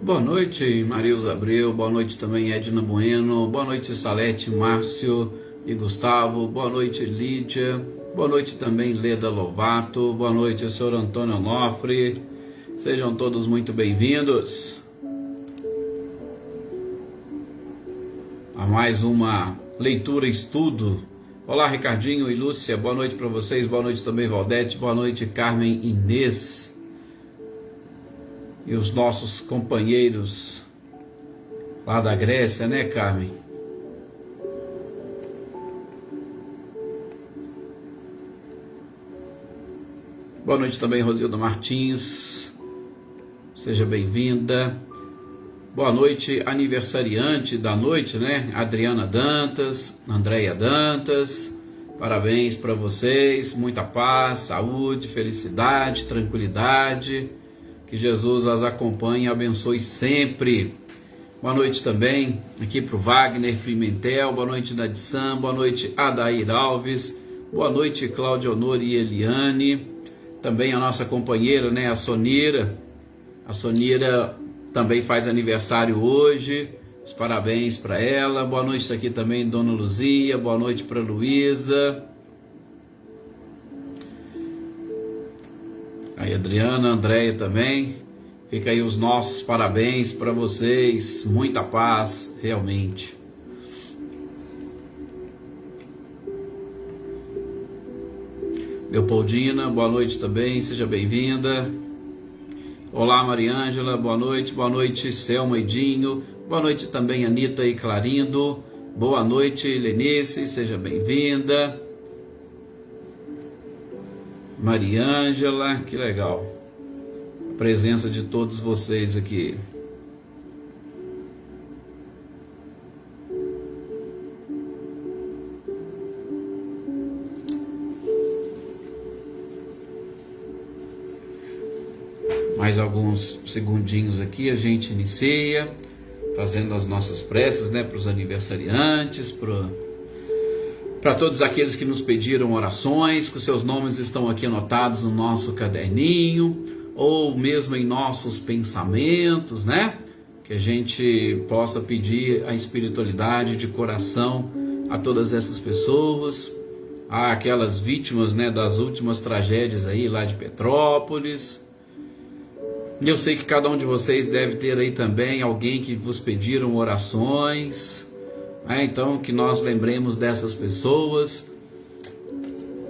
Boa noite, Marilza Abreu. Boa noite também, Edna Bueno. Boa noite, Salete, Márcio e Gustavo. Boa noite, Lídia. Boa noite também, Leda Lovato. Boa noite, senhor Antônio Onofre. Sejam todos muito bem-vindos a mais uma leitura e estudo. Olá, Ricardinho e Lúcia. Boa noite para vocês. Boa noite também, Valdete. Boa noite, Carmen Inês. E os nossos companheiros lá da Grécia, né, Carmen? Boa noite também, Rosilda Martins. Seja bem-vinda. Boa noite, aniversariante da noite, né? Adriana Dantas, Andréia Dantas. Parabéns para vocês. Muita paz, saúde, felicidade, tranquilidade. Que Jesus as acompanhe e abençoe sempre. Boa noite também aqui para o Wagner Pimentel. Boa noite, Nadissan. Boa noite, Adair Alves. Boa noite, Cláudia Honor e Eliane. Também a nossa companheira, né, a Sonira. A Sonira também faz aniversário hoje. Os parabéns para ela. Boa noite aqui também, Dona Luzia. Boa noite para Luísa. Aí, Adriana, Andréia também. Fica aí os nossos parabéns para vocês. Muita paz, realmente. Leopoldina, boa noite também. Seja bem-vinda. Olá, Mariângela, boa noite. Boa noite, Selma e Dinho. Boa noite também, Anitta e Clarindo. Boa noite, Lenice. Seja bem-vinda. Mariângela, que legal a presença de todos vocês aqui. Mais alguns segundinhos aqui, a gente inicia fazendo as nossas preces, né, para os aniversariantes, para todos aqueles que nos pediram orações, que os seus nomes estão aqui anotados no nosso caderninho, ou mesmo em nossos pensamentos, né? Que a gente possa pedir a espiritualidade de coração a todas essas pessoas, aquelas vítimas, né, das últimas tragédias aí lá de Petrópolis. E eu sei que cada um de vocês deve ter aí também alguém que vos pediram orações. Então que nós lembremos dessas pessoas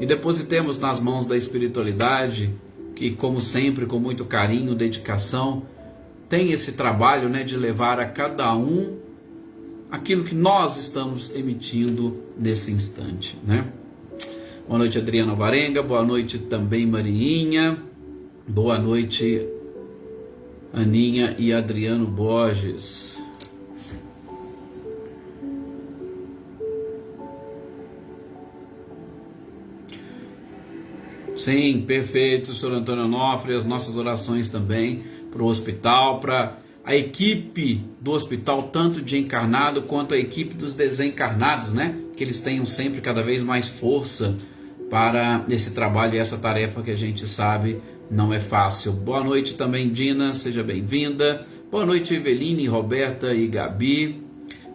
e depositemos nas mãos da espiritualidade, que como sempre, com muito carinho, dedicação, tem esse trabalho, né, de levar a cada um aquilo que nós estamos emitindo nesse instante, né? Boa noite, Adriana Varenga. Boa noite também, Mariinha. Boa noite, Aninha e Adriano Borges. Sim, perfeito, senhor Antônio Onofre. As nossas orações também para o hospital, para a equipe do hospital, tanto de encarnado quanto a equipe dos desencarnados, né? Que eles tenham sempre cada vez mais força para esse trabalho e essa tarefa que a gente sabe não é fácil. Boa noite também, Dina, seja bem-vinda. Boa noite, Eveline, Roberta e Gabi.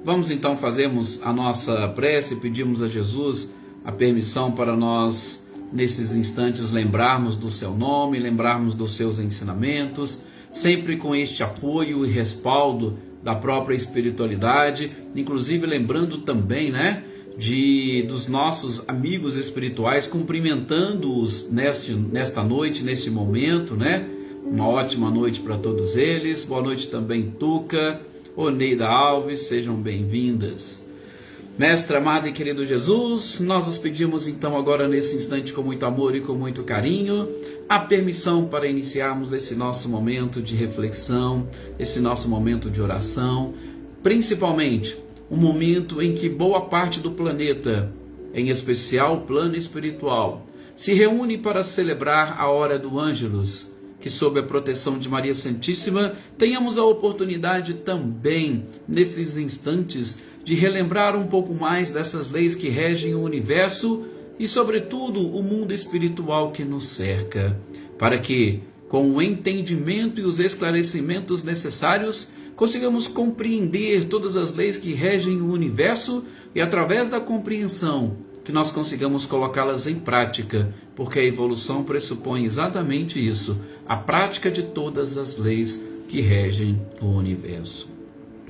Vamos então fazermos a nossa prece, pedimos a Jesus a permissão para nós, nesses instantes, lembrarmos do seu nome, lembrarmos dos seus ensinamentos, sempre com este apoio e respaldo da própria espiritualidade, inclusive lembrando também, né, dos nossos amigos espirituais, cumprimentando-os nesta noite, neste momento, né? Uma ótima noite para todos eles. Boa noite também, Tuca, Oneida Alves, sejam bem-vindas. Mestre amado e querido Jesus, nós os pedimos então agora nesse instante com muito amor e com muito carinho a permissão para iniciarmos esse nosso momento de reflexão, esse nosso momento de oração, principalmente um momento em que boa parte do planeta, em especial o plano espiritual, se reúne para celebrar a hora do Ângelus, que sob a proteção de Maria Santíssima tenhamos a oportunidade também, nesses instantes, de relembrar um pouco mais dessas leis que regem o universo e, sobretudo, o mundo espiritual que nos cerca, para que, com o entendimento e os esclarecimentos necessários, consigamos compreender todas as leis que regem o universo e, através da compreensão, que nós consigamos colocá-las em prática, porque a evolução pressupõe exatamente isso, a prática de todas as leis que regem o universo.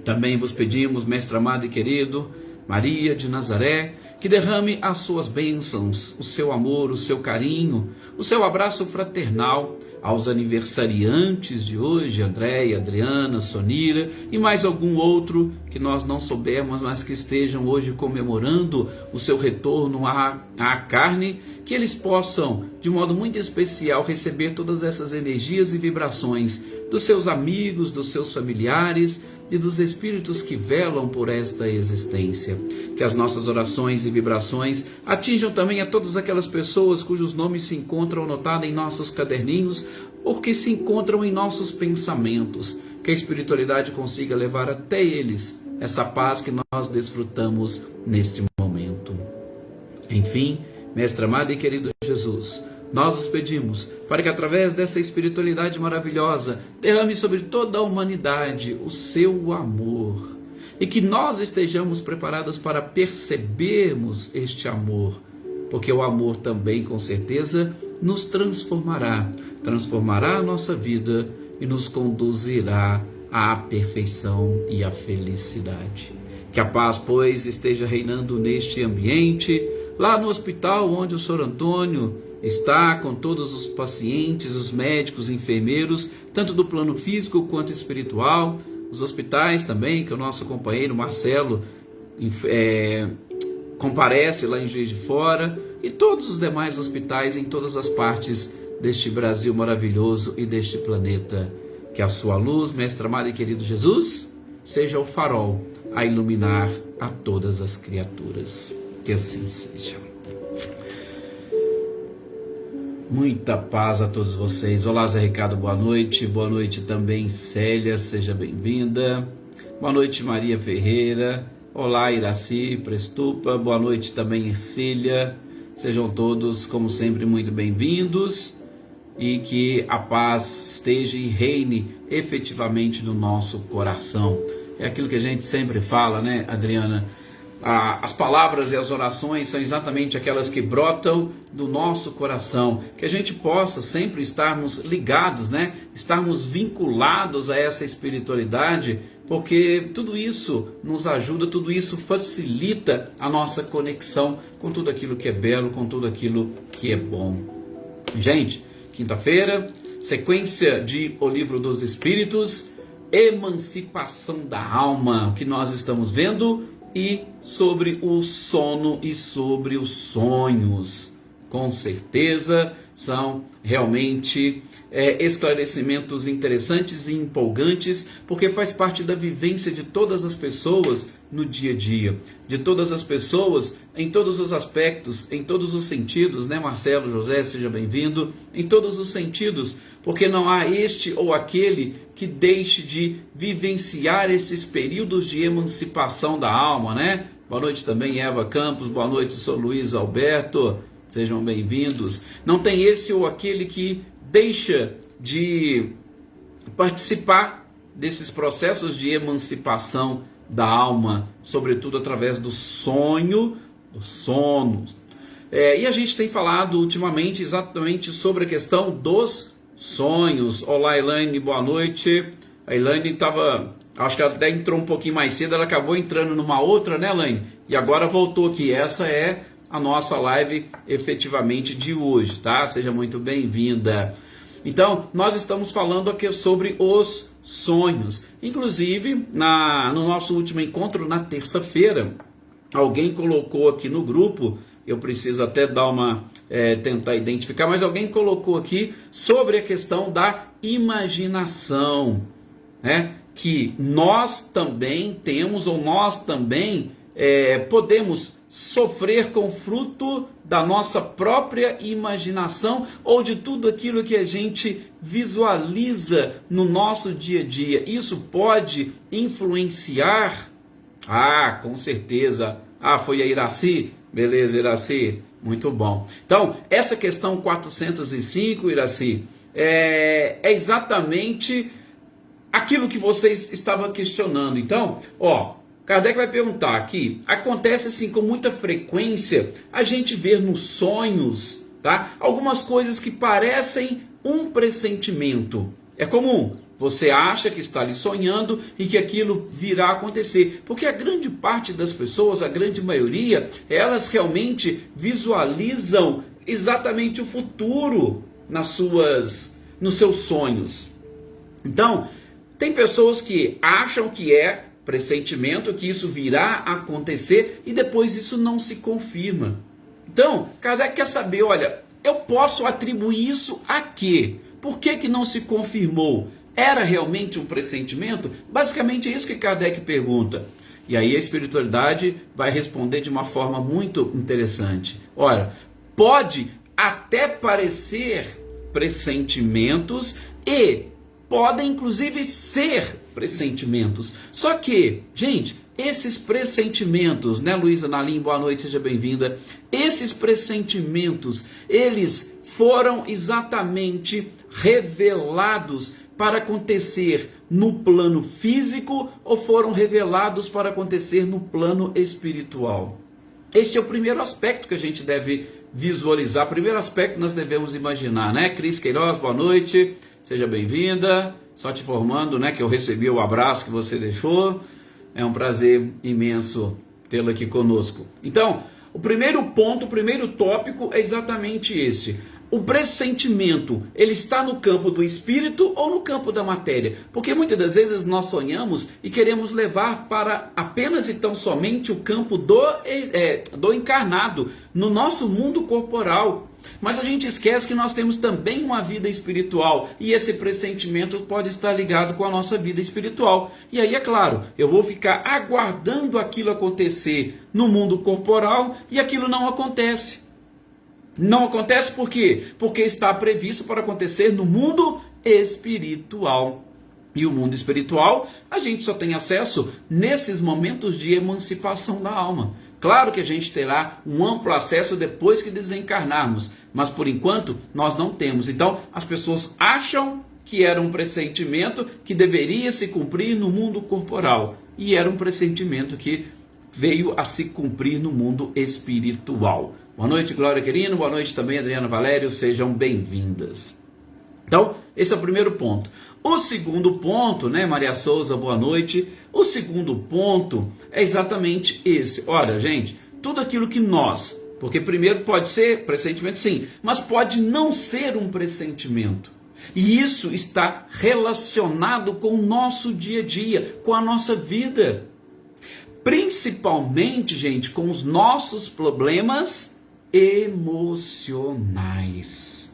Também vos pedimos, Mestre amado e querido, Maria de Nazaré, que derrame as suas bênçãos, o seu amor, o seu carinho, o seu abraço fraternal aos aniversariantes de hoje, Andréia, Adriana, Sonira e mais algum outro que nós não soubemos, mas que estejam hoje comemorando o seu retorno à carne, que eles possam, de modo muito especial, receber todas essas energias e vibrações dos seus amigos, dos seus familiares e dos espíritos que velam por esta existência. Que as nossas orações e vibrações atinjam também a todas aquelas pessoas cujos nomes se encontram anotados em nossos caderninhos ou que se encontram em nossos pensamentos. Que a espiritualidade consiga levar até eles essa paz que nós desfrutamos neste momento. Enfim, Mestre amado e querido Jesus, nós os pedimos para que através dessa espiritualidade maravilhosa derrame sobre toda a humanidade o seu amor e que nós estejamos preparados para percebermos este amor, porque o amor também com certeza nos transformará a nossa vida e nos conduzirá à perfeição e à felicidade. Que a paz, pois, esteja reinando neste ambiente, lá no hospital onde o Sr. Antônio está com todos os pacientes, os médicos, enfermeiros, tanto do plano físico quanto espiritual, os hospitais também, que o nosso companheiro Marcelo comparece lá em Juiz de Fora, e todos os demais hospitais em todas as partes deste Brasil maravilhoso e deste planeta. Que a sua luz, Mestre amado e querido Jesus, seja o farol a iluminar a todas as criaturas. Que assim seja. Muita paz a todos vocês. Olá, Zé Ricardo, boa noite. Boa noite também, Célia, seja bem-vinda. Boa noite, Maria Ferreira. Olá, Iraci Prestupa. Boa noite também, Ercília. Sejam todos, como sempre, muito bem-vindos. E que a paz esteja e reine efetivamente no nosso coração. É aquilo que a gente sempre fala, né, Adriana? As palavras e as orações são exatamente aquelas que brotam do nosso coração, que a gente possa sempre estarmos ligados, né? Estarmos vinculados a essa espiritualidade, porque tudo isso nos ajuda, tudo isso facilita a nossa conexão com tudo aquilo que é belo, com tudo aquilo que é bom. Gente, quinta-feira, sequência de O Livro dos Espíritos, Emancipação da Alma, o que nós estamos vendo, e sobre o sono e sobre os sonhos. Com certeza são realmente esclarecimentos interessantes e empolgantes, porque faz parte da vivência de todas as pessoas no dia a dia, de todas as pessoas em todos os aspectos, em todos os sentidos, né, Marcelo José, seja bem-vindo, em todos os sentidos, porque não há este ou aquele que deixe de vivenciar esses períodos de emancipação da alma, né? Boa noite também, Eva Campos, boa noite, sou Luiz Alberto, sejam bem-vindos. Não tem esse ou aquele que deixa de participar desses processos de emancipação da alma, sobretudo através do sonho, do sono. E a gente tem falado ultimamente exatamente sobre a questão dos sonhos. Olá, Elaine, boa noite. A Elaine estava, acho que ela até entrou um pouquinho mais cedo, ela acabou entrando numa outra, né, Elaine? E agora voltou aqui. Essa é a nossa live efetivamente de hoje, tá? Seja muito bem-vinda. Então, nós estamos falando aqui sobre os sonhos. Inclusive, no nosso último encontro, na terça-feira, alguém colocou aqui no grupo, eu preciso até dar tentar identificar, mas alguém colocou aqui sobre a questão da imaginação, né? Que nós também temos, ou nós também podemos sofrer com fruto da nossa própria imaginação ou de tudo aquilo que a gente visualiza no nosso dia a dia. Isso pode influenciar? Ah, com certeza. Ah, foi a Iraci? Beleza, Iraci. Muito bom. Então, essa questão 405, Iraci, é exatamente aquilo que vocês estavam questionando. Então, Kardec vai perguntar aqui, acontece assim com muita frequência a gente ver nos sonhos, tá? Algumas coisas que parecem um pressentimento. É comum. Você acha que está ali sonhando e que aquilo virá a acontecer. Porque a grande parte das pessoas, a grande maioria, elas realmente visualizam exatamente o futuro nos seus sonhos. Então, tem pessoas que acham que é pressentimento, que isso virá a acontecer e depois isso não se confirma. Então, Kardec quer saber, olha, eu posso atribuir isso a quê? Por que não se confirmou? Era realmente um pressentimento? Basicamente é isso que Kardec pergunta. E aí a espiritualidade vai responder de uma forma muito interessante. Olha, pode até parecer pressentimentos e podem inclusive ser pressentimentos. Só que, gente, esses pressentimentos, né, Luísa Nalim, boa noite, seja bem-vinda. Esses pressentimentos, eles foram exatamente revelados para acontecer no plano físico ou foram revelados para acontecer no plano espiritual? Este é o primeiro aspecto que a gente deve visualizar, o primeiro aspecto que nós devemos imaginar, né? Cris Queiroz, boa noite, seja bem-vinda. Só te informando, né, que eu recebi o abraço que você deixou. É um prazer imenso tê-lo aqui conosco. Então, o primeiro ponto, o primeiro tópico é exatamente este. O pressentimento, ele está no campo do espírito ou no campo da matéria? Porque muitas das vezes nós sonhamos e queremos levar para apenas e tão somente o campo do encarnado, no nosso mundo corporal. Mas a gente esquece que nós temos também uma vida espiritual e esse pressentimento pode estar ligado com a nossa vida espiritual. E aí, é claro, eu vou ficar aguardando aquilo acontecer no mundo corporal e aquilo não acontece. Não acontece por quê? Porque está previsto para acontecer no mundo espiritual. E o mundo espiritual, a gente só tem acesso nesses momentos de emancipação da alma. Claro que a gente terá um amplo acesso depois que desencarnarmos, mas por enquanto nós não temos. Então, as pessoas acham que era um pressentimento que deveria se cumprir no mundo corporal. E era um pressentimento que veio a se cumprir no mundo espiritual. Boa noite, Glória Querino. Boa noite também, Adriana Valério. Sejam bem-vindas. Então, esse é o primeiro ponto. O segundo ponto, né, Maria Souza, boa noite. O segundo ponto é exatamente esse. Olha, gente, tudo aquilo que nós... Porque primeiro pode ser pressentimento, sim, mas pode não ser um pressentimento. E isso está relacionado com o nosso dia a dia, com a nossa vida. Principalmente, gente, com os nossos problemas emocionais.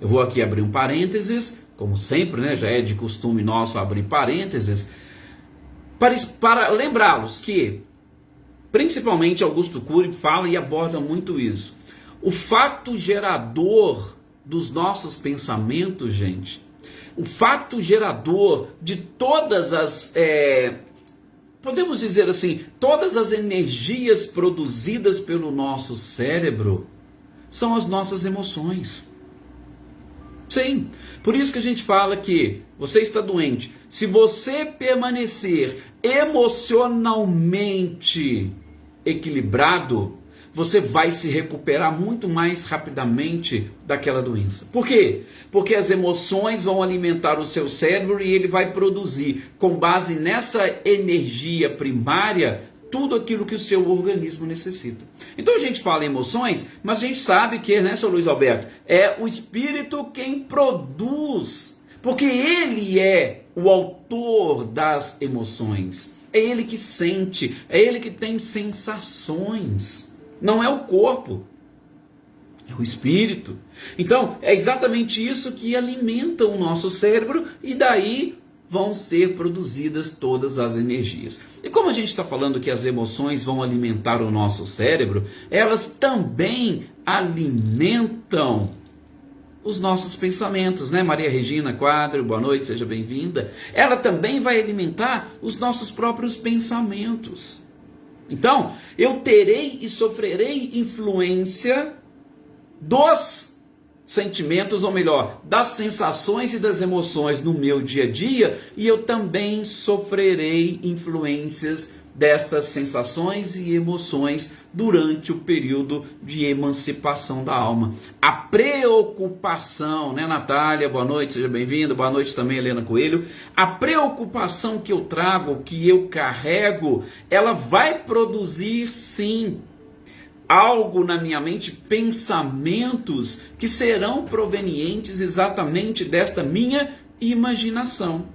Eu vou aqui abrir um parênteses, como sempre, né, já é de costume nosso abrir parênteses, para lembrá-los que, principalmente Augusto Cury fala e aborda muito isso. O fato gerador dos nossos pensamentos, gente, o fato gerador de todas as... podemos dizer assim, todas as energias produzidas pelo nosso cérebro são as nossas emoções. Sim, por isso que a gente fala que você está doente. Se você permanecer emocionalmente equilibrado, você vai se recuperar muito mais rapidamente daquela doença. Por quê? Porque as emoções vão alimentar o seu cérebro e ele vai produzir, com base nessa energia primária, tudo aquilo que o seu organismo necessita. Então a gente fala em emoções, mas a gente sabe que, né, Sr. Luiz Alberto, é o espírito quem produz, porque ele é o autor das emoções. É ele que sente, é ele que tem sensações. Não é o corpo, é o espírito. Então, é exatamente isso que alimenta o nosso cérebro e daí vão ser produzidas todas as energias. E como a gente está falando que as emoções vão alimentar o nosso cérebro, elas também alimentam os nossos pensamentos, né? Maria Regina Quadro, boa noite, seja bem-vinda. Ela também vai alimentar os nossos próprios pensamentos. Então, eu terei e sofrerei influência dos sentimentos, ou melhor, das sensações e das emoções no meu dia a dia, e eu também sofrerei influências destas sensações e emoções durante o período de emancipação da alma. A preocupação, né, Natália? Boa noite, seja bem-vinda. Boa noite também, Helena Coelho. A preocupação que eu trago, que eu carrego, ela vai produzir, sim, algo na minha mente, pensamentos que serão provenientes exatamente desta minha imaginação.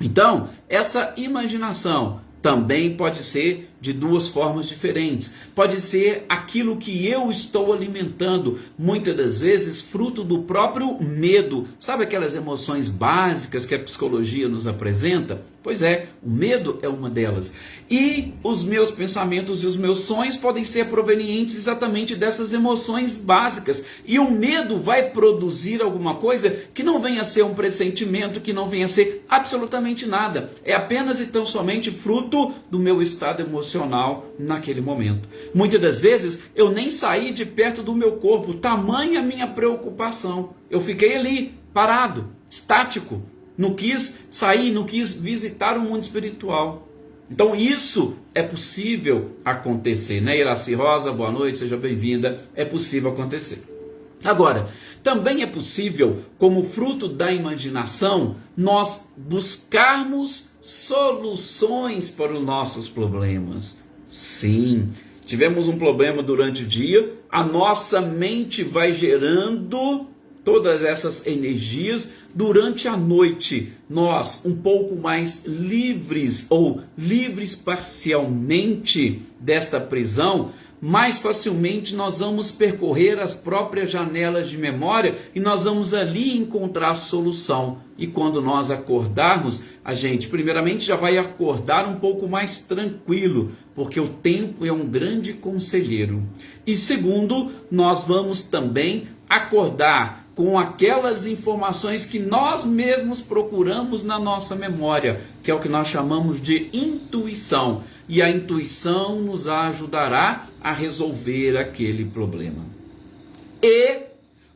Então, essa imaginação também pode ser de duas formas diferentes. Pode ser aquilo que eu estou alimentando, muitas das vezes fruto do próprio medo. Sabe aquelas emoções básicas que a psicologia nos apresenta? Pois é, o medo é uma delas. E os meus pensamentos e os meus sonhos podem ser provenientes exatamente dessas emoções básicas. E o medo vai produzir alguma coisa que não venha a ser um pressentimento, que não venha a ser absolutamente nada. É apenas e tão somente fruto do meu estado emocional naquele momento. Muitas das vezes eu nem saí de perto do meu corpo, tamanha minha preocupação. Eu fiquei ali, parado, estático. Não quis sair, não quis visitar o mundo espiritual. Então isso é possível acontecer, né? Iraci Rosa, boa noite, seja bem-vinda. É possível acontecer. Agora, também é possível, como fruto da imaginação, nós buscarmos soluções para os nossos problemas. Sim, tivemos um problema durante o dia, a nossa mente vai gerando todas essas energias. Durante a noite, nós, um pouco mais livres ou livres parcialmente desta prisão, mais facilmente nós vamos percorrer as próprias janelas de memória e nós vamos ali encontrar a solução. E quando nós acordarmos, a gente primeiramente já vai acordar um pouco mais tranquilo, porque o tempo é um grande conselheiro. E segundo, nós vamos também acordar com aquelas informações que nós mesmos procuramos na nossa memória, que é o que nós chamamos de intuição. E a intuição nos ajudará a resolver aquele problema. E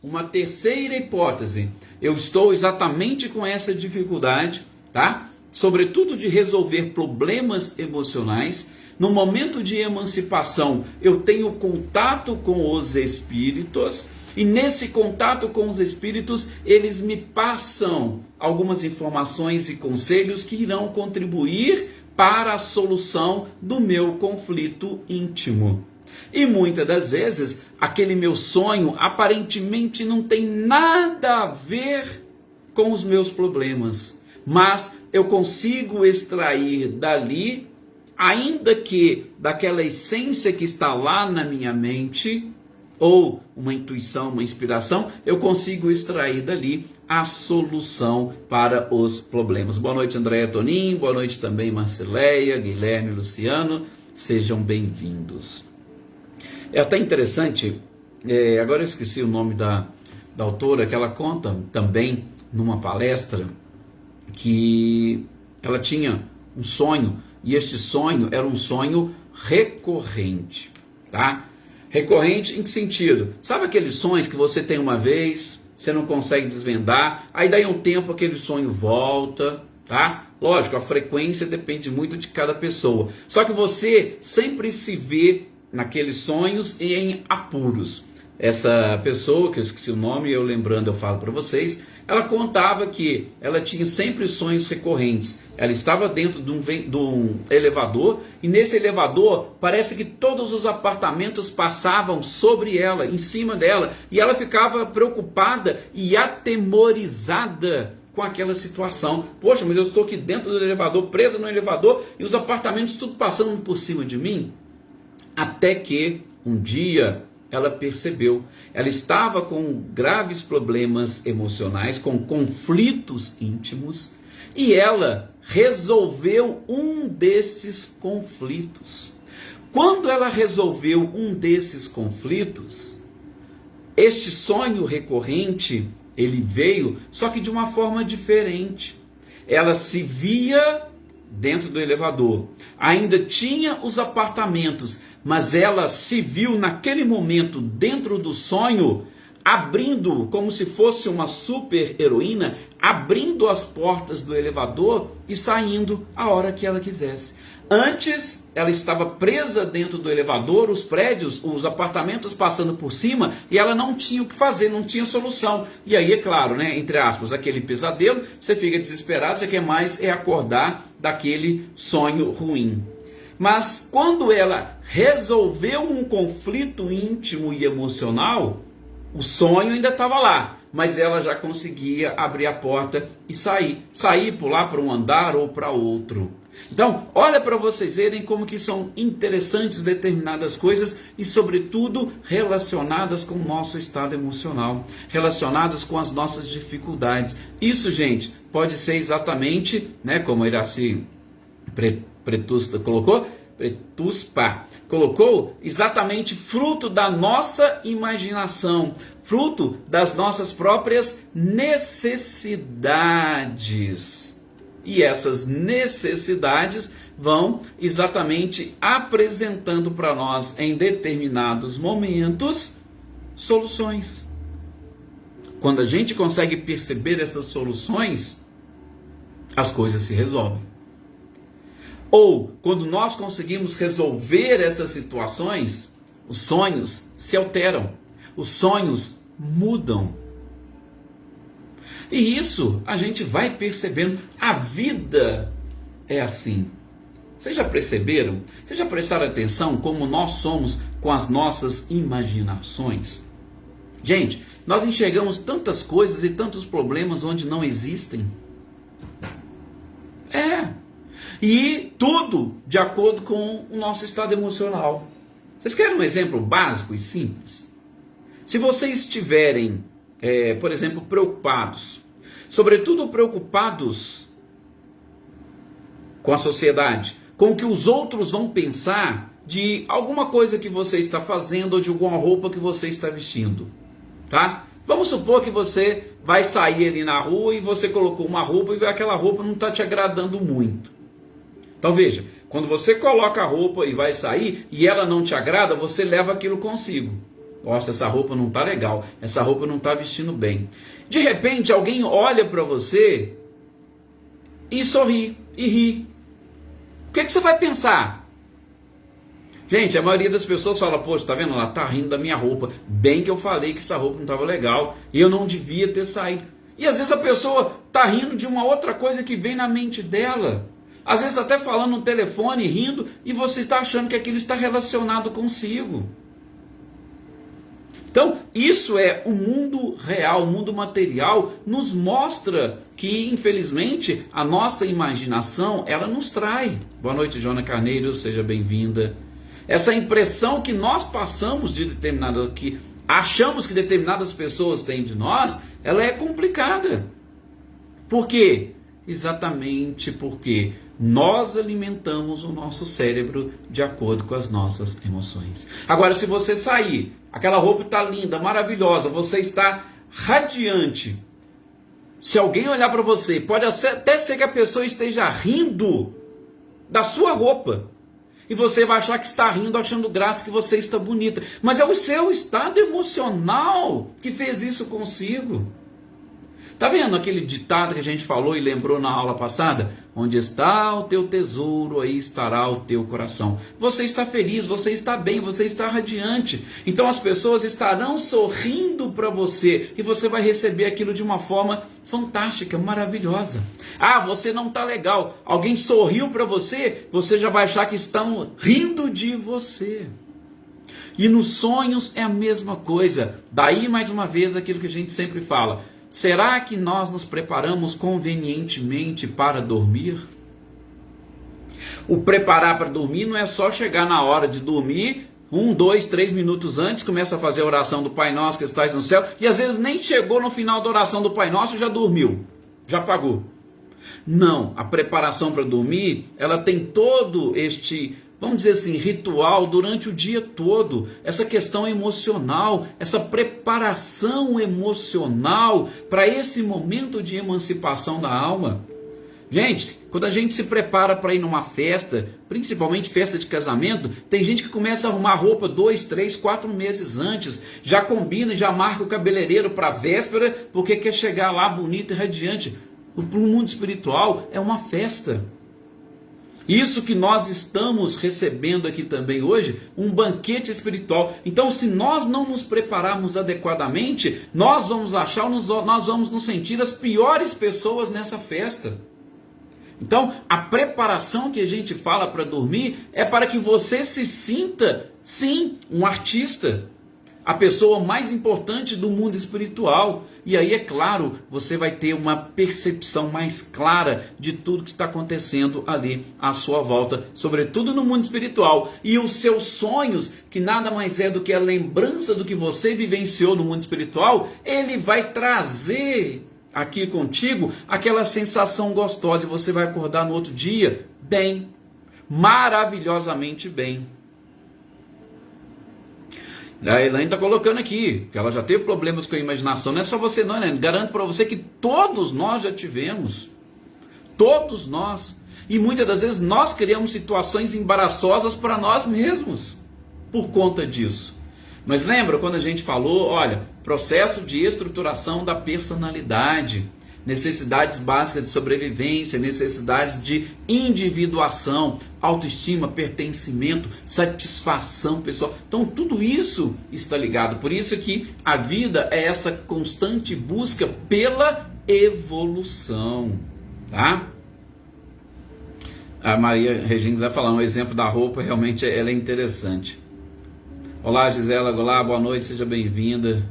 uma terceira hipótese, eu estou exatamente com essa dificuldade, tá? Sobretudo de resolver problemas emocionais. No momento de emancipação, eu tenho contato com os espíritos. E nesse contato com os espíritos, eles me passam algumas informações e conselhos que irão contribuir para a solução do meu conflito íntimo. E muitas das vezes, aquele meu sonho aparentemente não tem nada a ver com os meus problemas, mas eu consigo extrair dali, ainda que daquela essência que está lá na minha mente, ou uma intuição, uma inspiração, eu consigo extrair dali a solução para os problemas. Boa noite, Andréia Toninho, boa noite também, Marceleia, Guilherme, Luciano, sejam bem-vindos. É até interessante, agora eu esqueci o nome da autora, que ela conta também numa palestra que ela tinha um sonho, e este sonho era um sonho recorrente, tá? Recorrente em que sentido? Sabe aqueles sonhos que você tem uma vez, você não consegue desvendar, aí daí um tempo aquele sonho volta, tá? Lógico, a frequência depende muito de cada pessoa. Só que você sempre se vê naqueles sonhos e em apuros. Essa pessoa, que eu esqueci o nome, eu lembrando eu falo para vocês, ela contava que ela tinha sempre sonhos recorrentes. Ela estava dentro de um elevador, e nesse elevador parece que todos os apartamentos passavam sobre ela, em cima dela, e ela ficava preocupada e atemorizada com aquela situação. Poxa, mas eu estou aqui dentro do elevador, presa no elevador, e os apartamentos tudo passando por cima de mim. Até que um dia ela percebeu, ela estava com graves problemas emocionais, com conflitos íntimos, E ela resolveu um desses conflitos. Quando ela resolveu um desses conflitos, este sonho recorrente, ele veio, só que de uma forma diferente. Ela se via dentro do elevador, ainda tinha os apartamentos, mas ela se viu naquele momento dentro do sonho, abrindo, como se fosse uma super heroína, abrindo as portas do elevador e saindo a hora que ela quisesse. Antes, ela estava presa dentro do elevador, os prédios, os apartamentos passando por cima, e ela não tinha o que fazer, não tinha solução. E aí, é claro, né, entre aspas, aquele pesadelo, você fica desesperado, você quer mais é acordar daquele sonho ruim. Mas quando ela resolveu um conflito íntimo e emocional, o sonho ainda estava lá, mas ela já conseguia abrir a porta e sair, pular para um andar ou para outro. Então, olha para vocês verem como que são interessantes determinadas coisas e, sobretudo, relacionadas com o nosso estado emocional, relacionadas com as nossas dificuldades. Isso, gente, pode ser exatamente, né, como Iraci Pretuspa colocou, exatamente fruto da nossa imaginação, fruto das nossas próprias necessidades. E essas necessidades vão exatamente apresentando para nós, em determinados momentos, soluções. Quando a gente consegue perceber essas soluções, as coisas se resolvem. Ou, quando nós conseguimos resolver essas situações, os sonhos se alteram, os sonhos mudam. E isso a gente vai percebendo, a vida é assim. Vocês já perceberam? Vocês já prestaram atenção como nós somos com as nossas imaginações? Gente, nós enxergamos tantas coisas e tantos problemas onde não existem. E tudo de acordo com o nosso estado emocional. Vocês querem um exemplo básico e simples? Se vocês estiverem, por exemplo, preocupados, sobretudo preocupados com a sociedade, com o que os outros vão pensar de alguma coisa que você está fazendo ou de alguma roupa que você está vestindo, tá? Vamos supor que você vai sair ali na rua e você colocou uma roupa e aquela roupa não está te agradando muito. Então veja, quando você coloca a roupa e vai sair e ela não te agrada, você leva aquilo consigo. Nossa, essa roupa não está legal, essa roupa não está vestindo bem. De repente alguém olha para você e sorri, e ri. O que você vai pensar? Gente, a maioria das pessoas fala, poxa, tá vendo? Ela tá rindo da minha roupa. Bem que eu falei que essa roupa não estava legal e eu não devia ter saído. E às vezes a pessoa tá rindo de uma outra coisa que vem na mente dela. Às vezes está até falando no telefone, rindo, e você está achando que aquilo está relacionado consigo. Então, isso é o mundo real, o mundo material, nos mostra que, infelizmente, a nossa imaginação, ela nos trai. Boa noite, Joana Carneiro, seja bem-vinda. Essa impressão que nós passamos de determinada, que achamos que determinadas pessoas têm de nós, ela é complicada. Por quê? Exatamente porque nós alimentamos o nosso cérebro de acordo com as nossas emoções. Agora, se você sair, aquela roupa está linda, maravilhosa, você está radiante. Se alguém olhar para você, pode até ser que a pessoa esteja rindo da sua roupa. E você vai achar que está rindo, achando graça, que você está bonita. Mas é o seu estado emocional que fez isso consigo. Tá vendo aquele ditado que a gente falou e lembrou na aula passada? Onde está o teu tesouro, aí estará o teu coração. Você está feliz, você está bem, você está radiante. Então as pessoas estarão sorrindo para você e você vai receber aquilo de uma forma fantástica, maravilhosa. Ah, você não está legal. Alguém sorriu para você, você já vai achar que estão rindo de você. E nos sonhos é a mesma coisa. Daí, mais uma vez, aquilo que a gente sempre fala. Será que nós nos preparamos convenientemente para dormir? O preparar para dormir não é só chegar na hora de dormir, 1, 2, 3 minutos antes, começa a fazer a oração do Pai Nosso que estás no céu, e às vezes nem chegou no final da oração do Pai Nosso e já dormiu, já apagou. Não, a preparação para dormir, ela tem todo este, vamos dizer assim, ritual durante o dia todo. Essa questão emocional, essa preparação emocional para esse momento de emancipação da alma. Gente, quando a gente se prepara para ir numa festa, principalmente festa de casamento, tem gente que começa a arrumar roupa 2, 3, 4 meses antes, já combina, já marca o cabeleireiro para a véspera, porque quer chegar lá bonito e radiante. Para o mundo espiritual é uma festa. Isso que nós estamos recebendo aqui também hoje, um banquete espiritual. Então, se nós não nos prepararmos adequadamente, nós vamos nós vamos nos sentir as piores pessoas nessa festa. Então, a preparação que a gente fala para dormir é para que você se sinta, sim, um artista, a pessoa mais importante do mundo espiritual. E aí, é claro, você vai ter uma percepção mais clara de tudo que está acontecendo ali à sua volta, sobretudo no mundo espiritual. E os seus sonhos, que nada mais é do que a lembrança do que você vivenciou no mundo espiritual, ele vai trazer aqui contigo aquela sensação gostosa, e você vai acordar no outro dia bem, maravilhosamente bem. A Elaine está colocando aqui que ela já teve problemas com a imaginação. Não é só você não, Elaine. Garanto para você que todos nós já tivemos. Todos nós. E muitas das vezes nós criamos situações embaraçosas para nós mesmos por conta disso. Mas lembra quando a gente falou, olha, processo de estruturação da personalidade, necessidades básicas de sobrevivência, necessidades de individuação, autoestima, pertencimento, satisfação pessoal. Então tudo isso está ligado. Por isso que a vida é essa constante busca pela evolução, tá? A Maria Regina vai falar, um exemplo da roupa, realmente ela é interessante. Olá, Gisela, olá, boa noite, seja bem-vinda.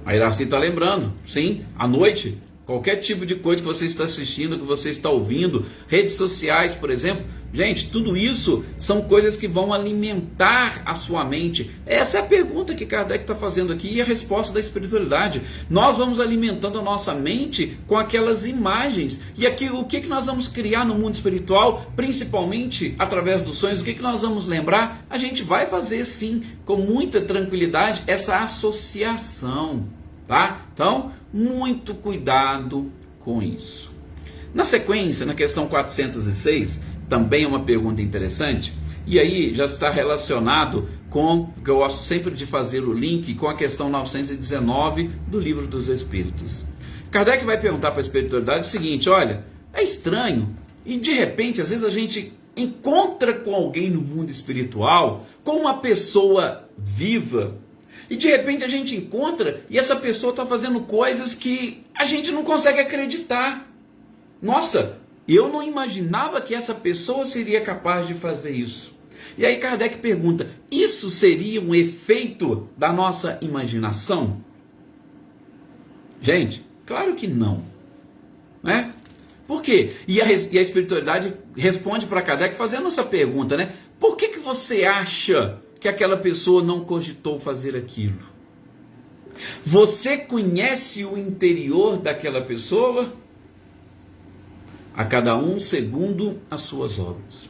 A Iraci está lembrando, sim, à noite, qualquer tipo de coisa que você está assistindo, que você está ouvindo, redes sociais, por exemplo, gente, tudo isso são coisas que vão alimentar a sua mente. Essa é a pergunta que Kardec está fazendo aqui e a resposta da espiritualidade. Nós vamos alimentando a nossa mente com aquelas imagens. E aqui, o que nós vamos criar no mundo espiritual, principalmente através dos sonhos, o que nós vamos lembrar? A gente vai fazer sim, com muita tranquilidade, essa associação, tá? Então, muito cuidado com isso. Na sequência, na questão 406, também é uma pergunta interessante, e aí já está relacionado com, que eu gosto sempre de fazer o link, com a questão 919 do Livro dos Espíritos. Kardec vai perguntar para a espiritualidade o seguinte, olha, é estranho, e de repente, às vezes a gente encontra com alguém no mundo espiritual, com uma pessoa viva, e de repente a gente encontra, e essa pessoa está fazendo coisas que a gente não consegue acreditar. Nossa, eu não imaginava que essa pessoa seria capaz de fazer isso. E aí Kardec pergunta, isso seria um efeito da nossa imaginação? Gente, claro que não. Né? Por quê? E a espiritualidade responde para Kardec fazendo essa pergunta, né? Por que você acha que aquela pessoa não cogitou fazer aquilo? Você conhece o interior daquela pessoa? A cada um segundo as suas obras.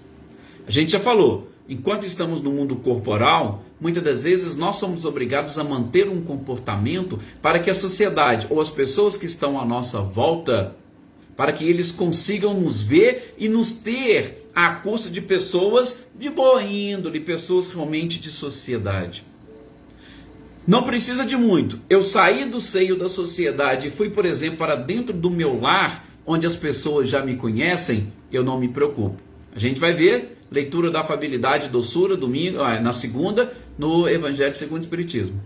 A gente já falou, enquanto estamos no mundo corporal, muitas das vezes nós somos obrigados a manter um comportamento para que a sociedade ou as pessoas que estão à nossa volta, para que eles consigam nos ver e nos ter à custa de pessoas de boa índole, pessoas realmente de sociedade. Não precisa de muito. Eu saí do seio da sociedade e fui, por exemplo, para dentro do meu lar, onde as pessoas já me conhecem, eu não me preocupo. A gente vai ver leitura da afabilidade e doçura domingo, na segunda, no Evangelho segundo o Espiritismo.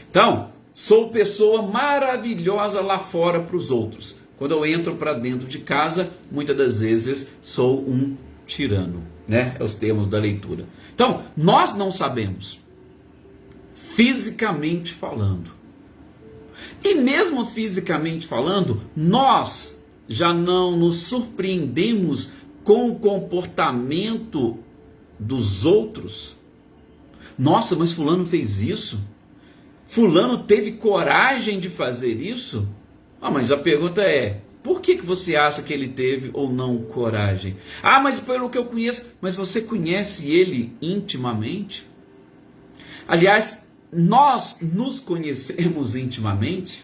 Então, sou pessoa maravilhosa lá fora para os outros. Quando eu entro para dentro de casa, muitas das vezes sou um tirano, né? É os termos da leitura. Então, nós não sabemos, fisicamente falando. E mesmo fisicamente falando, nós já não nos surpreendemos com o comportamento dos outros. Nossa, mas fulano fez isso? Fulano teve coragem de fazer isso? Mas a pergunta é, Por que você acha que ele teve ou não coragem? Ah, mas pelo que eu conheço, mas você conhece ele intimamente? Aliás, nós nos conhecemos intimamente?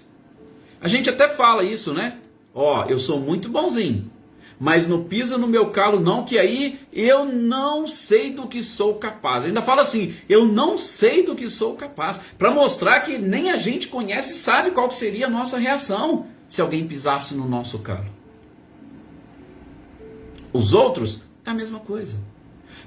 A gente até fala isso, né? Ó, eu sou muito bonzinho, mas não pisa no meu calo não, que aí eu não sei do que sou capaz. Ainda fala assim, eu não sei do que sou capaz, para mostrar que nem a gente conhece e sabe qual que seria a nossa reação se alguém pisasse no nosso calo. Os outros é a mesma coisa.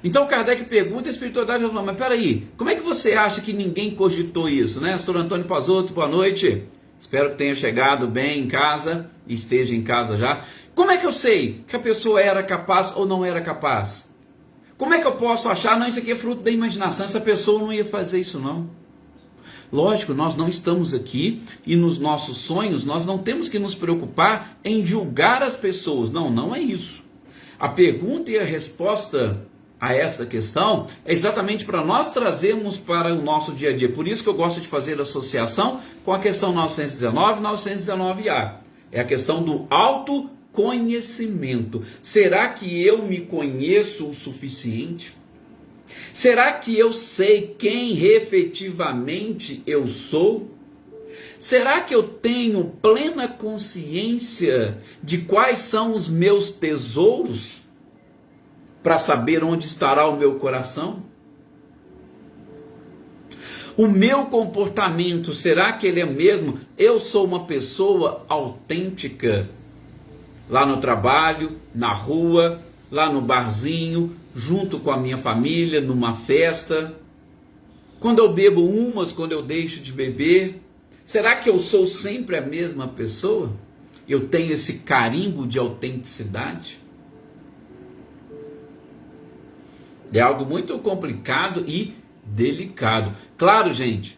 Então Kardec pergunta, a espiritualidade vai falar, mas peraí, como é que você acha que ninguém cogitou isso, né? Sr. Antônio Pazotto, boa noite. Espero que tenha chegado bem em casa, e esteja em casa já. Como é que eu sei que a pessoa era capaz ou não era capaz? Como é que eu posso achar, não, isso aqui é fruto da imaginação, essa pessoa não ia fazer isso não? Lógico, nós não estamos aqui e nos nossos sonhos nós não temos que nos preocupar em julgar as pessoas. Não, não é isso. A pergunta e a resposta a essa questão é exatamente para nós trazermos para o nosso dia a dia. Por isso que eu gosto de fazer associação com a questão 919 e 919A. É a questão do autoconhecimento. Será que eu me conheço o suficiente? Será que eu sei quem efetivamente eu sou? Será que eu tenho plena consciência de quais são os meus tesouros? Para saber onde estará o meu coração? O meu comportamento, será que ele é mesmo? Eu sou uma pessoa autêntica? Lá no trabalho, na rua, lá no barzinho, junto com a minha família, numa festa? Quando eu bebo umas, quando eu deixo de beber? Será que eu sou sempre a mesma pessoa? Eu tenho esse carimbo de autenticidade? É algo muito complicado e delicado. Claro, gente,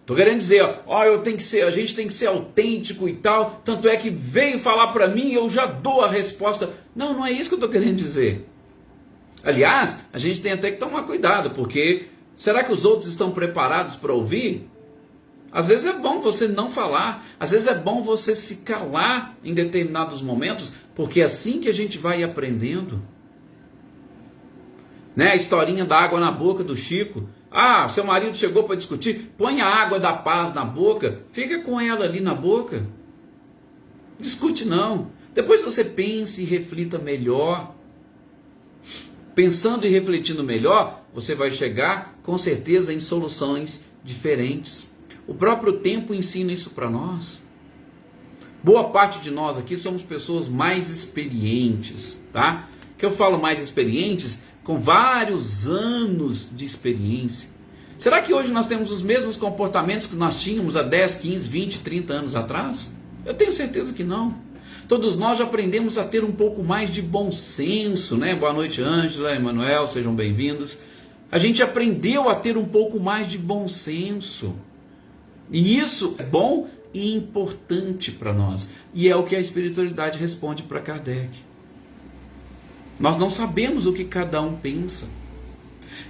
estou querendo dizer, ó, a gente tem que ser autêntico e tal, tanto é que veio falar para mim, eu já dou a resposta. Não, não é isso que eu estou querendo dizer. Aliás, a gente tem até que tomar cuidado, porque será que os outros estão preparados para ouvir? Às vezes é bom você não falar, às vezes é bom você se calar em determinados momentos, porque é assim que a gente vai aprendendo. Né? A historinha da água na boca do Chico. Ah, seu marido chegou para discutir, põe a água da paz na boca, fica com ela ali na boca. Discute não. Depois você pense e reflita melhor. Pensando e refletindo melhor, você vai chegar com certeza em soluções diferentes. O próprio tempo ensina isso para nós. Boa parte de nós aqui somos pessoas mais experientes, tá? Que eu falo mais experientes, com vários anos de experiência. Será que hoje nós temos os mesmos comportamentos que nós tínhamos há 10, 15, 20, 30 anos atrás? Eu tenho certeza que não. Todos nós já aprendemos a ter um pouco mais de bom senso, né? Boa noite, Ângela, Emanuel, sejam bem-vindos. A gente aprendeu a ter um pouco mais de bom senso. E isso é bom e importante para nós. E é o que a espiritualidade responde para Kardec. Nós não sabemos o que cada um pensa.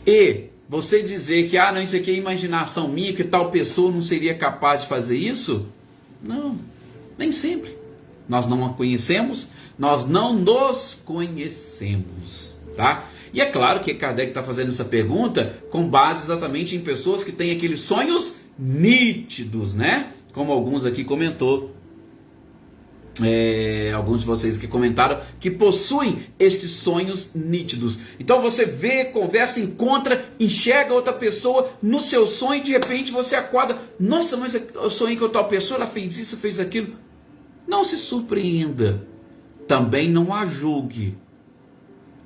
E você dizer que, não, isso aqui é imaginação minha, que tal pessoa não seria capaz de fazer isso? Não, nem sempre. Nós não a conhecemos, nós não nos conhecemos, tá? E é claro que Kardec está fazendo essa pergunta com base exatamente em pessoas que têm aqueles sonhos nítidos, né? Como alguns aqui comentou. Alguns de vocês que comentaram que possuem estes sonhos nítidos. Então você vê, conversa, encontra, enxerga outra pessoa no seu sonho e de repente você acorda. Nossa, mas eu sonhei com tal pessoa, ela fez isso, fez aquilo. Não se surpreenda. Também não a julgue.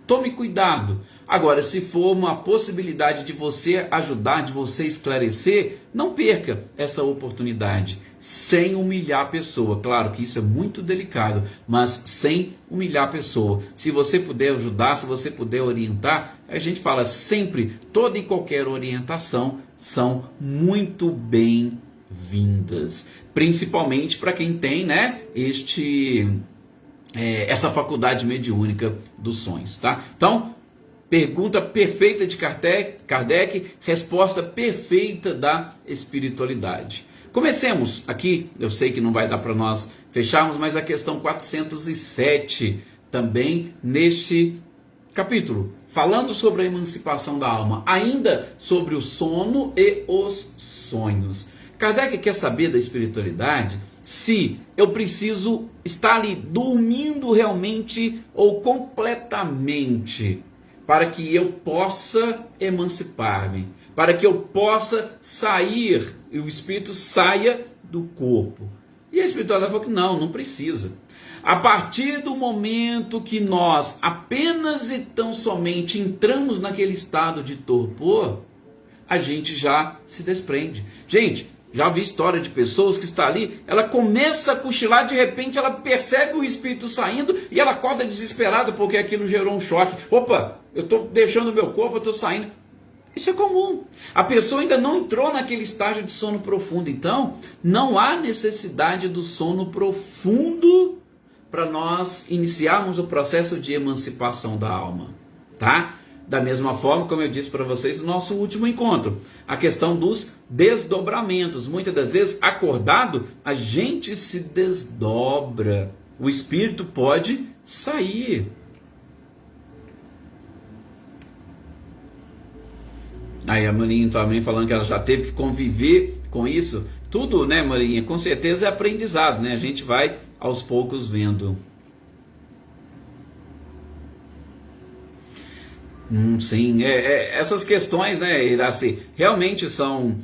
Tome cuidado. Agora, se for uma possibilidade de você ajudar, de você esclarecer, não perca essa oportunidade, sem humilhar a pessoa. Claro que isso é muito delicado, mas sem humilhar a pessoa. Se você puder ajudar, se você puder orientar, a gente fala sempre, toda e qualquer orientação são muito bem-vindas. Principalmente para quem tem, né, essa faculdade mediúnica dos sonhos, tá? Então, pergunta perfeita de Kardec, resposta perfeita da espiritualidade. Comecemos aqui, eu sei que não vai dar para nós fecharmos, mas a questão 407 também neste capítulo, falando sobre a emancipação da alma, ainda sobre o sono e os sonhos. Kardec quer saber da espiritualidade se eu preciso estar ali dormindo realmente ou completamente para que eu possa emancipar-me, para que eu possa sair e o espírito saia do corpo. E a espiritualidade falou que não precisa. A partir do momento que nós apenas e tão somente entramos naquele estado de torpor, a gente já se desprende. Gente, já vi história de pessoas que está ali, ela começa a cochilar, de repente ela percebe o espírito saindo e ela acorda desesperada porque aquilo gerou um choque. Opa, eu estou deixando o meu corpo, eu estou saindo. Isso é comum. A pessoa ainda não entrou naquele estágio de sono profundo. Então, não há necessidade do sono profundo para nós iniciarmos o processo de emancipação da alma, tá? Da mesma forma, como eu disse para vocês no nosso último encontro, a questão dos desdobramentos. Muitas das vezes, acordado, a gente se desdobra. O espírito pode sair. Aí a Marinha também falando que ela já teve que conviver com isso. Tudo, né, Marinha? Com certeza é aprendizado, né? A gente vai aos poucos vendo. Sim, essas questões, né, Iraci, realmente são,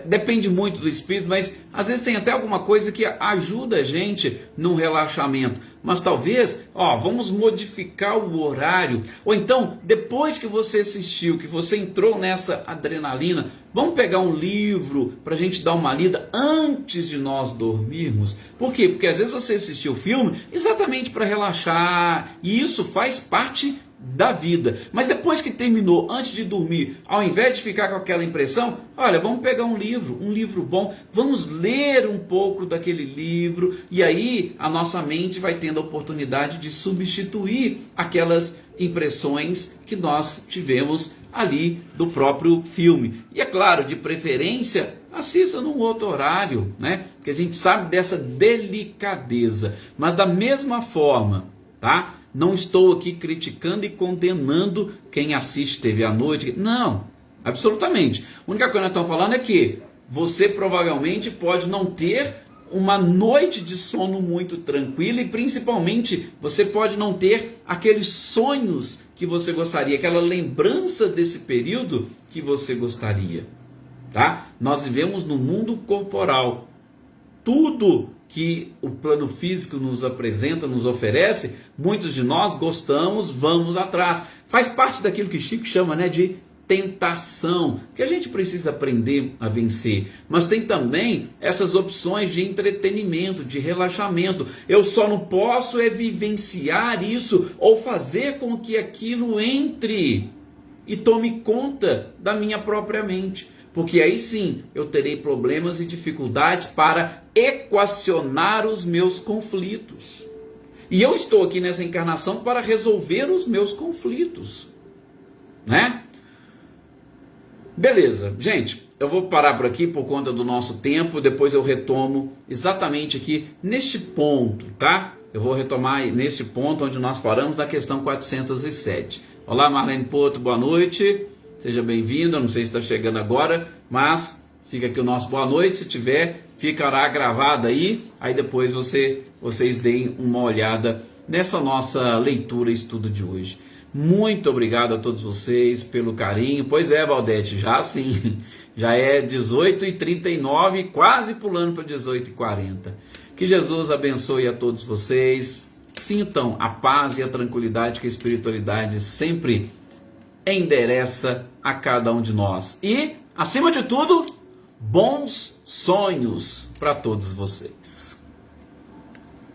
depende muito do espírito, mas às vezes tem até alguma coisa que ajuda a gente no relaxamento, mas talvez, vamos modificar o horário, ou então, depois que você assistiu, que você entrou nessa adrenalina, vamos pegar um livro para a gente dar uma lida antes de nós dormirmos. Por quê? Porque às vezes você assistiu o filme exatamente para relaxar, e isso faz parte da vida, mas depois que terminou, antes de dormir, ao invés de ficar com aquela impressão, olha, vamos pegar um livro bom, vamos ler um pouco daquele livro, e aí a nossa mente vai tendo a oportunidade de substituir aquelas impressões que nós tivemos ali do próprio filme. E é claro, de preferência, assista num outro horário, né? Porque a gente sabe dessa delicadeza, mas da mesma forma, tá? Não estou aqui criticando e condenando quem assiste TV à noite. Não, absolutamente. A única coisa que nós estamos falando é que você provavelmente pode não ter uma noite de sono muito tranquila e principalmente você pode não ter aqueles sonhos que você gostaria, aquela lembrança desse período que você gostaria. Tá? Nós vivemos no mundo corporal. Tudo que o plano físico nos apresenta, nos oferece, muitos de nós gostamos, vamos atrás. Faz parte daquilo que Chico chama, né, de tentação, que a gente precisa aprender a vencer. Mas tem também essas opções de entretenimento, de relaxamento. Eu só não posso vivenciar isso ou fazer com que aquilo entre e tome conta da minha própria mente. Porque aí sim eu terei problemas e dificuldades para equacionar os meus conflitos. E eu estou aqui nessa encarnação para resolver os meus conflitos, né? Beleza, gente, eu vou parar por aqui por conta do nosso tempo, depois eu retomo exatamente aqui neste ponto, tá? Eu vou retomar neste ponto onde nós paramos na questão 407. Olá, Marlene Porto, boa noite. Seja bem-vindo, não sei se está chegando agora, mas fica aqui o nosso boa noite, se tiver, ficará gravado aí depois vocês deem uma olhada nessa nossa leitura e estudo de hoje. Muito obrigado a todos vocês pelo carinho. Pois é, Valdete, já sim, já é 18h39, quase pulando para 18h40. Que Jesus abençoe a todos vocês, sintam a paz e a tranquilidade que a espiritualidade sempre endereça a cada um de nós. E, acima de tudo, bons sonhos para todos vocês.